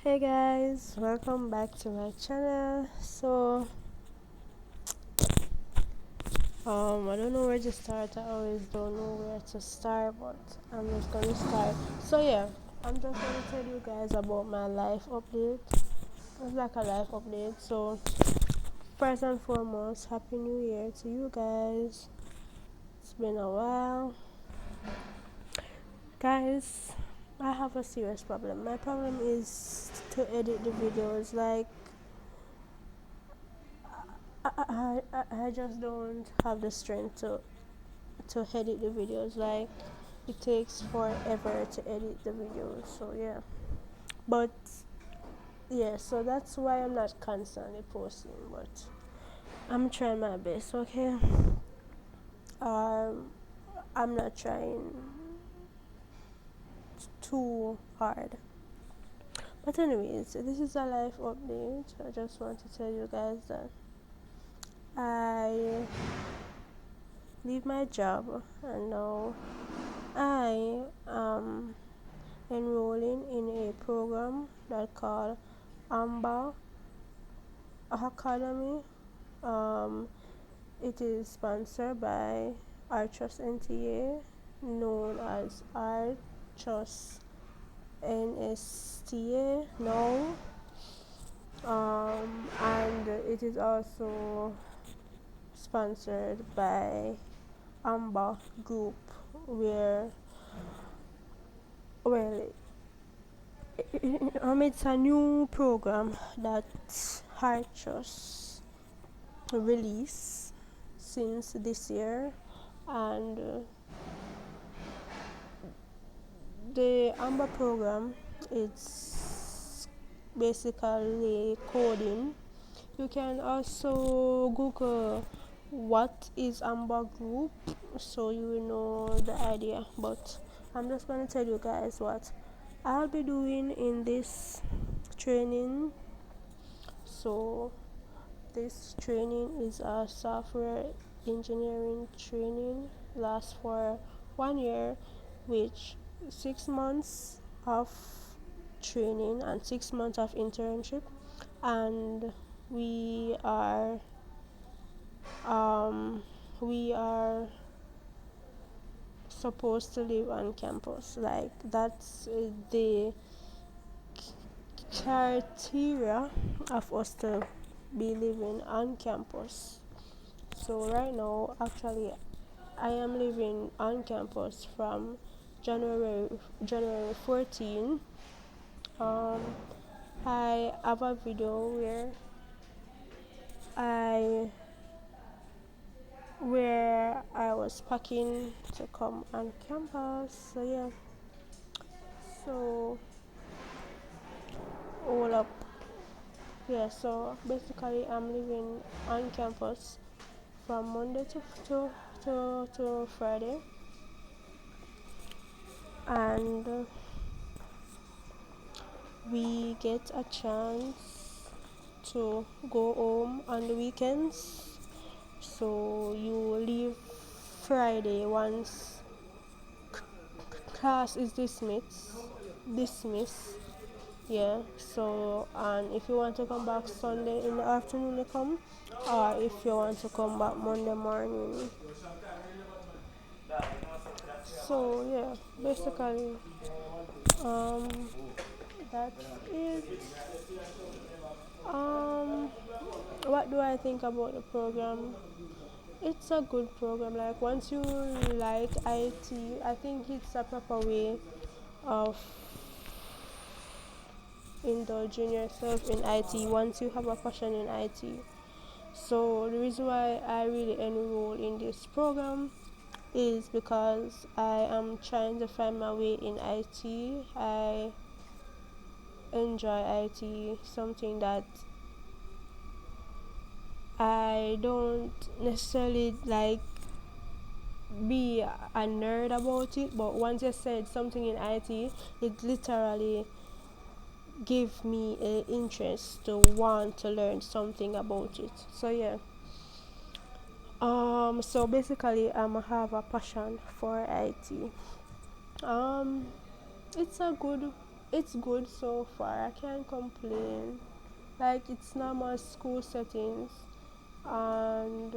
Hey guys, welcome back to my channel. I don't know where to start. I always don't know where to start, but I'm just gonna start. I'm just gonna tell you guys about my life update. It's like a life update. So, first and foremost, Happy New Year to you guys. It's been a while, guys. I have a serious problem. My problem is to edit the videos. I just don't have the strength to edit the videos. Like, it takes forever to edit the videos. But so that's why I'm not constantly posting. But I'm trying my best. Okay. Um, I'm not trying too hard. But anyways, this is a life update. I just want to tell you guys that I leave my job and now I am enrolling in a program that called Amber Academy. Um, it is sponsored by Archos NTA, known as Archos NSTA now, and it is also sponsored by Amber Group, where well it's a new program that Archos released since this year, and the Amber program, it's basically coding. You can also Google what is Amber Group, so you will know the idea. But I'm just going to tell you guys what I'll be doing in this training. So this training is a software engineering training, lasts for 1 year, which 6 months of training and 6 months of internship, and we are we are supposed to live on campus. Like, that's the criteria of us to be living on campus. So right now, actually, I am living on campus from January 14. Um, I have a video I where I was packing to come on campus. So all up. So basically, I'm living on campus from Monday to Friday, and we get a chance to go home on the weekends. So you leave Friday once class is dismissed. So, and if you want to come back Sunday in the afternoon, you come, or if you want to come back Monday morning. So basically, um that's it. um what do I think about the program? It's a good program. Like, once you like IT, I think it's a proper way of indulging yourself in IT once you have a passion in IT. So the reason why I really enroll in this program is because I am trying to find my way in IT. I enjoy IT, something that I don't necessarily like be a nerd about it, but once you said something in IT, it literally give me an interest to want to learn something about it. So basically, I have a passion for IT. Um it's a good it's good so far. I can't complain. Like it's normal school settings, and